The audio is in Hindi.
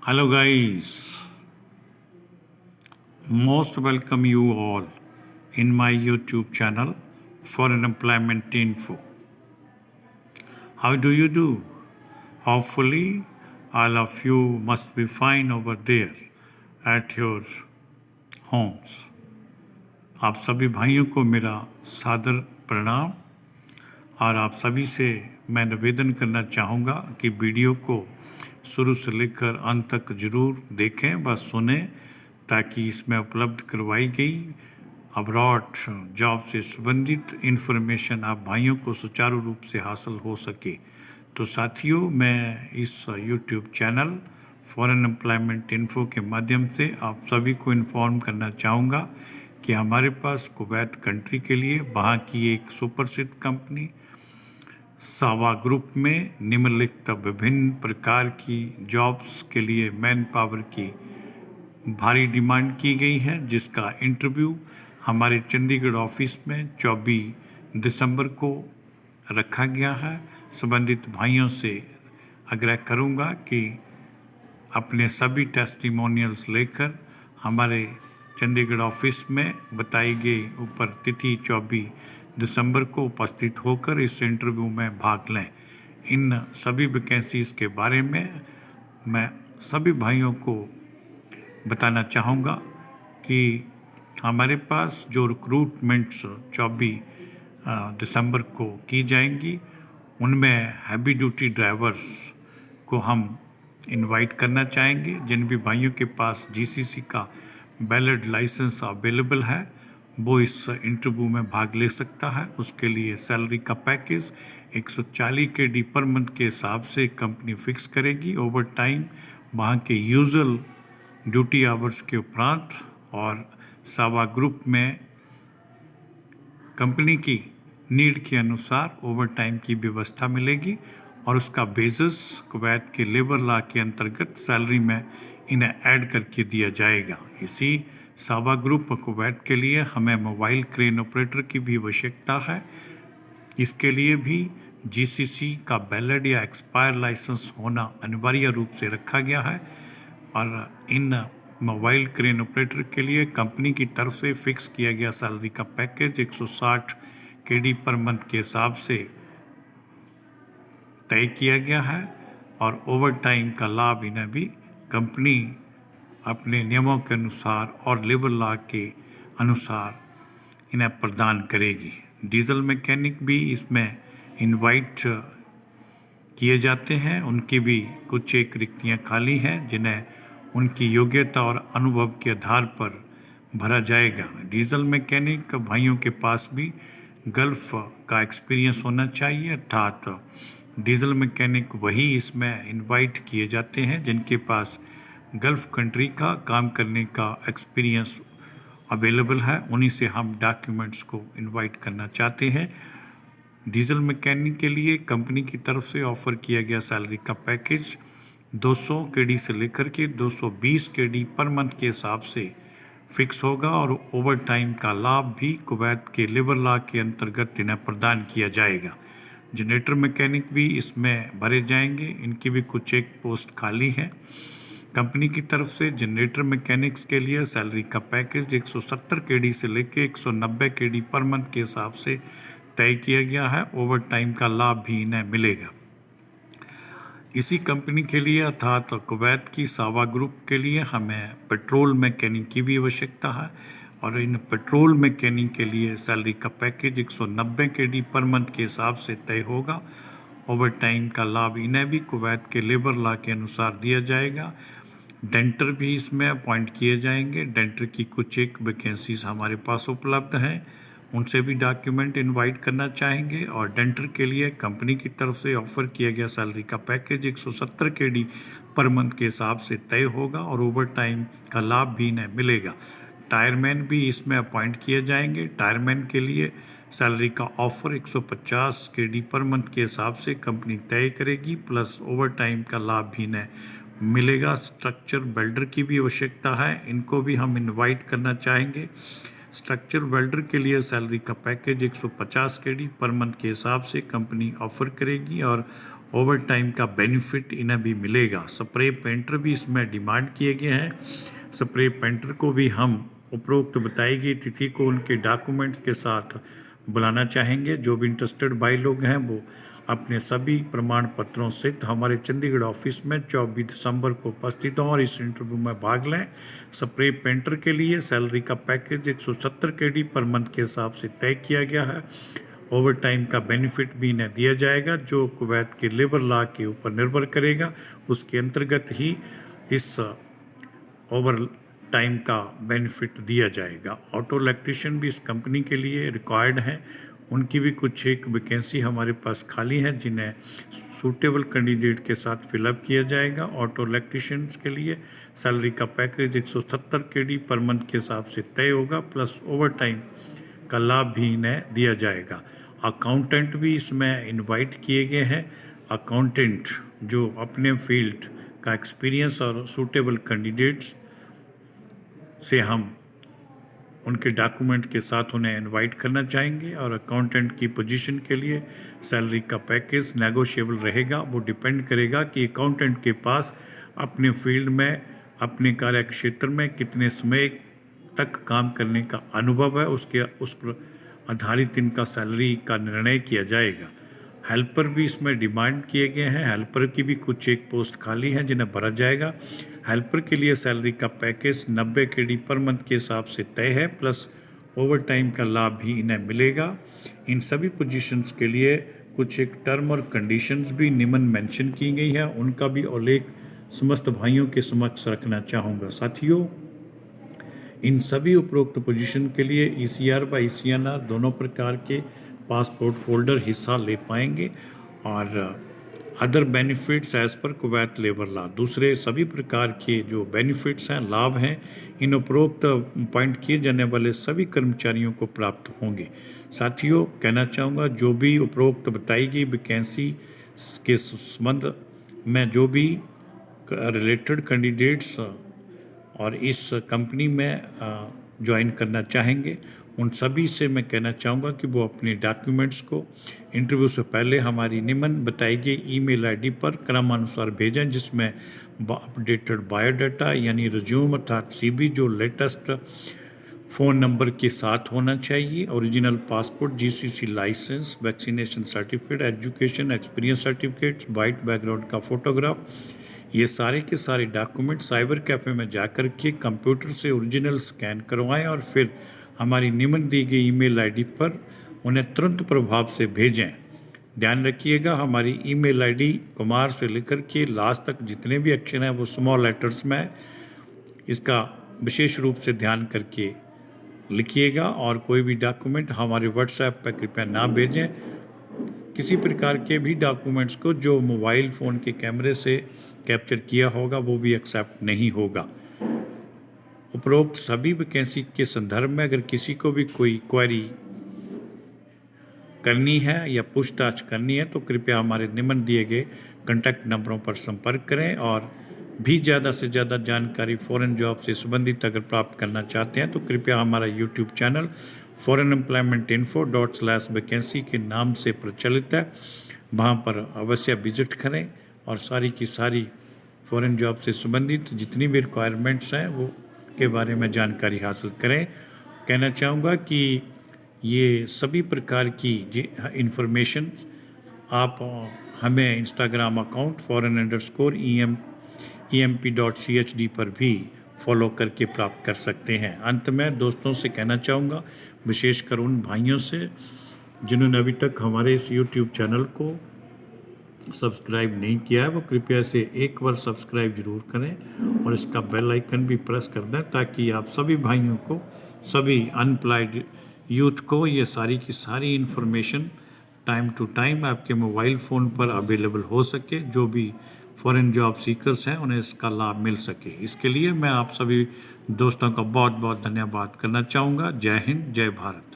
Hello guys, most welcome you all in my YouTube channel Foreign Employment Info. How do you do? Hopefully all of you must be fine over there at your homes. आप सभी भाइयों को मेरा सादर प्रणाम और आप सभी से मैं निवेदन करना चाहूँगा कि वीडियो को शुरू से लेकर अंत तक ज़रूर देखें, बस सुने, ताकि इसमें उपलब्ध करवाई गई अब्रॉड जॉब से संबंधित इन्फॉर्मेशन आप भाइयों को सुचारू रूप से हासिल हो सके। तो साथियों, मैं इस YouTube channel foreign employment info के माध्यम से आप सभी को इन्फॉर्म करना चाहूँगा कि हमारे पास कुवैत कंट्री के लिए वहाँ की एक सुप्रसिद्ध कंपनी सावा ग्रुप में निम्नलिखित विभिन्न प्रकार की जॉब्स के लिए मैन पावर की भारी डिमांड की गई है, जिसका इंटरव्यू हमारे चंडीगढ़ ऑफिस में 24 दिसंबर को रखा गया है। संबंधित भाइयों से आग्रह करूंगा कि अपने सभी टेस्टिमोनियल्स लेकर हमारे चंडीगढ़ ऑफिस में बताई गई ऊपर तिथि 24 दिसंबर को उपस्थित होकर इस इंटरव्यू में भाग लें। इन सभी वैकेंसीज़ के बारे में मैं सभी भाइयों को बताना चाहूँगा कि हमारे पास जो रिक्रूटमेंट्स 24 दिसंबर को की जाएंगी, उनमें हैवी ड्यूटी ड्राइवर्स को हम इनवाइट करना चाहेंगे। जिन भी भाइयों के पास जीसीसी का वैलिड लाइसेंस अवेलेबल है वो इस इंटरव्यू में भाग ले सकता है। उसके लिए सैलरी का पैकेज 140 KD पर मंथ के हिसाब से कंपनी फिक्स करेगी। ओवर टाइम वहाँ के यूजुअल ड्यूटी आवर्स के उपरांत और सावा ग्रुप में कंपनी की नीड के अनुसार ओवर टाइम की व्यवस्था मिलेगी और उसका बेसिस कुवैत के लेबर लॉ के अंतर्गत सैलरी में इन्हें ऐड करके दिया जाएगा। इसी सावा ग्रुप कुवैत के लिए हमें मोबाइल क्रेन ऑपरेटर की भी आवश्यकता है। इसके लिए भी जीसीसी का वैलिड या एक्सपायर लाइसेंस होना अनिवार्य रूप से रखा गया है और इन मोबाइल क्रेन ऑपरेटर के लिए कंपनी की तरफ से फिक्स किया गया सैलरी का पैकेज 160 KD पर मंथ के हिसाब से तय किया गया है और ओवर टाइम का लाभ इन्हें भी कंपनी अपने नियमों के अनुसार और लेबर लॉ के अनुसार इन्हें प्रदान करेगी। डीजल मैकेनिक भी इसमें इनवाइट किए जाते हैं। उनकी भी कुछ एक रिक्तियाँ खाली हैं जिन्हें उनकी योग्यता और अनुभव के आधार पर भरा जाएगा। डीजल मैकेनिक भाइयों के पास भी गल्फ का एक्सपीरियंस होना चाहिए, अर्थात डीजल मैकेनिक वही इसमें इनवाइट किए जाते हैं जिनके पास गल्फ कंट्री का काम करने का एक्सपीरियंस अवेलेबल है। उन्हीं से हम डॉक्यूमेंट्स को इनवाइट करना चाहते हैं। डीजल मैकेनिक के लिए कंपनी की तरफ से ऑफर किया गया सैलरी का पैकेज 200 KD से लेकर के 220 KD पर मंथ के हिसाब से फिक्स होगा और ओवर टाइम का लाभ भी कुवैत के लेबर लॉ के अंतर्गत इन्हें प्रदान किया जाएगा। जनरेटर मैकेनिक भी इसमें भरे जाएंगे, इनकी भी कुछ एक पोस्ट खाली है। कंपनी की तरफ से जनरेटर मैकेनिक्स के लिए सैलरी का पैकेज 170 KD से लेकर 190 KD पर मंथ के हिसाब से तय किया गया है। ओवर टाइम का लाभ भी इन्हें मिलेगा। इसी कंपनी के लिए अर्थात कुवैत की सावा ग्रुप के लिए हमें पेट्रोल मैकेनिक की भी आवश्यकता है और इन पेट्रोल मैकेनिक के लिए सैलरी का पैकेज 190 KD पर मंथ के हिसाब से तय होगा। ओवर टाइम का लाभ इन्हें भी कुवैत के लेबर लॉ के अनुसार दिया जाएगा। डेंटर भी इसमें अपॉइंट किए जाएंगे। डेंटर की कुछ एक वैकेंसीज हमारे पास उपलब्ध हैं, उनसे भी डॉक्यूमेंट इनवाइट करना चाहेंगे और डेंटर के लिए कंपनी की तरफ से ऑफर किया गया सैलरी का पैकेज 170 KD पर मंथ के हिसाब से तय होगा और ओवर टाइम का लाभ भी इन्हें मिलेगा। टायरमैन भी इसमें अपॉइंट किए जाएंगे। टायरमैन के लिए सैलरी का ऑफर 150 KD पर मंथ के हिसाब से कंपनी तय करेगी, प्लस ओवर टाइम का लाभ भी इन्हें मिलेगा। स्ट्रक्चर वेल्डर की भी आवश्यकता है, इनको भी हम इनवाइट करना चाहेंगे। स्ट्रक्चर वेल्डर के लिए सैलरी का पैकेज 150 KD पर मंथ के हिसाब से कंपनी ऑफर करेगी और ओवर टाइम का बेनिफिट इन्हें भी मिलेगा। स्प्रे पेंटर भी इसमें डिमांड किए गए हैं। स्प्रे पेंटर को भी हम उपरोक्त बताई गई तिथि को उनके डॉक्यूमेंट्स के साथ बुलाना चाहेंगे। जो भी इंटरेस्टेड भाई लोग हैं वो अपने सभी प्रमाण पत्रों सहित हमारे चंडीगढ़ ऑफिस में 24 दिसंबर को उपस्थित हों और इस इंटरव्यू में भाग लें। स्प्रे पेंटर के लिए सैलरी का पैकेज 170 KD पर मंथ के हिसाब से तय किया गया है। ओवर टाइम का बेनिफिट भी इन्हें दिया जाएगा जो कुवैत के लेबर लॉ के ऊपर निर्भर करेगा। उसके अंतर्गत ही इस ओवर टाइम का बेनिफिट दिया जाएगा। ऑटो इलेक्ट्रिशियन भी इस कंपनी के लिए रिक्वायर्ड है। उनकी भी कुछ एक वैकेंसी हमारे पास खाली है जिन्हें सूटेबल कैंडिडेट के साथ फिलअप किया जाएगा। ऑटो इलेक्ट्रिशियंस के लिए सैलरी का पैकेज 170 KD पर मंथ के हिसाब से तय होगा, प्लस ओवर टाइम का लाभ भी इन्हें दिया जाएगा। अकाउंटेंट भी इसमें इनवाइट किए गए हैं। अकाउंटेंट जो अपने फील्ड का एक्सपीरियंस और सूटेबल कैंडिडेट्स से हम उनके डॉक्यूमेंट के साथ उन्हें इनवाइट करना चाहेंगे। और अकाउंटेंट की पोजीशन के लिए सैलरी का पैकेज नेगोशिएबल रहेगा। वो डिपेंड करेगा कि अकाउंटेंट के पास अपने फील्ड में अपने कार्य क्षेत्र में कितने समय तक काम करने का अनुभव है, उस पर आधारित इनका सैलरी का निर्णय किया जाएगा। हेल्पर भी इसमें डिमांड किए गए हैं। हेल्पर की भी कुछ एक पोस्ट खाली हैं जिन्हें भरा जाएगा। हेल्पर के लिए सैलरी का पैकेज 90 KD पर मंथ के हिसाब से तय है, प्लस ओवर टाइम का लाभ भी इन्हें मिलेगा। इन सभी पोजीशंस के लिए कुछ एक टर्म और कंडीशंस भी निम्न मेंशन की गई है, उनका भी उल्लेख समस्त भाइयों के समक्ष रखना चाहूँगा। साथियों, इन सभी उपरोक्त पोजीशन के लिए ECR व ECNR दोनों प्रकार के पासपोर्ट होल्डर हिस्सा ले पाएंगे और other benefits as per Kuwait labour law, दूसरे सभी प्रकार के जो बेनिफिट्स हैं, लाभ हैं, इन उपरोक्त पॉइंट किए जाने वाले सभी कर्मचारियों को प्राप्त होंगे। साथियों, कहना चाहूँगा जो भी उपरोक्त बताई गई वैकेंसी के संबंध में जो भी रिलेटेड कैंडिडेट्स और इस कंपनी में ज्वाइन करना चाहेंगे, उन सभी से मैं कहना चाहूँगा कि वो अपने डॉक्यूमेंट्स को इंटरव्यू से पहले हमारी निम्न बताई गई ईमेल आईडी पर क्रमानुसार भेजें, जिसमें अपडेटेड बायोडाटा यानी रिज्यूम अर्थात CV जो लेटेस्ट फ़ोन नंबर के साथ होना चाहिए, original passport, GCC licence, vaccination certificate, education experience certificates, white background का फोटोग्राफ, ये सारे के सारे डॉक्यूमेंट साइबर कैफ़े में जाकर के कंप्यूटर से ओरिजिनल स्कैन करवाएं और फिर हमारी निम्न दी गई ईमेल आईडी पर उन्हें तुरंत प्रभाव से भेजें। ध्यान रखिएगा, हमारी ईमेल आईडी कुमार से लेकर के लास्ट तक जितने भी अक्षर हैं वो स्मॉल लेटर्स में है। इसका विशेष रूप से ध्यान करके लिखिएगा और कोई भी डॉक्यूमेंट हमारे व्हाट्सएप पर कृपया ना भेजें। किसी प्रकार के भी डॉक्यूमेंट्स को जो मोबाइल फ़ोन के कैमरे से कैप्चर किया होगा वो भी एक्सेप्ट नहीं होगा। उपरोक्त सभी वैकेंसी के संदर्भ में अगर किसी को भी कोई क्वेरी करनी है या पूछताछ करनी है तो कृपया हमारे निम्न दिए गए कॉन्टैक्ट नंबरों पर संपर्क करें। और भी ज़्यादा से ज़्यादा जानकारी फॉरेन जॉब से संबंधित अगर प्राप्त करना चाहते हैं तो कृपया हमारा YouTube चैनल foreignemploymentinfo./vacancy के नाम से प्रचलित है, वहाँ पर अवश्य विजिट करें और सारी की सारी फॉरेन जॉब से संबंधित जितनी भी रिक्वायरमेंट्स हैं वो के बारे में जानकारी हासिल करें। कहना चाहूँगा कि ये सभी प्रकार की इंफॉर्मेशन आप हमें इंस्टाग्राम अकाउंट foreign_emp.chd पर भी फॉलो करके प्राप्त कर सकते हैं। अंत में दोस्तों से कहना चाहूँगा, विशेषकर उन भाइयों से जिन्होंने अभी तक हमारे इस YouTube चैनल को सब्सक्राइब नहीं किया है, वो कृपया इसे एक बार सब्सक्राइब जरूर करें और इसका बेल आइकन भी प्रेस कर दें ताकि आप सभी भाइयों को, सभी अनएम्प्लॉयड यूथ को ये सारी की सारी इन्फॉर्मेशन टाइम टू टाइम आपके मोबाइल फ़ोन पर अवेलेबल हो सके। जो भी फॉरेन जॉब सीकर्स हैं उन्हें इसका लाभ मिल सके। इसके लिए मैं आप सभी दोस्तों का बहुत बहुत धन्यवाद करना चाहूँगा। जय हिंद, जय भारत।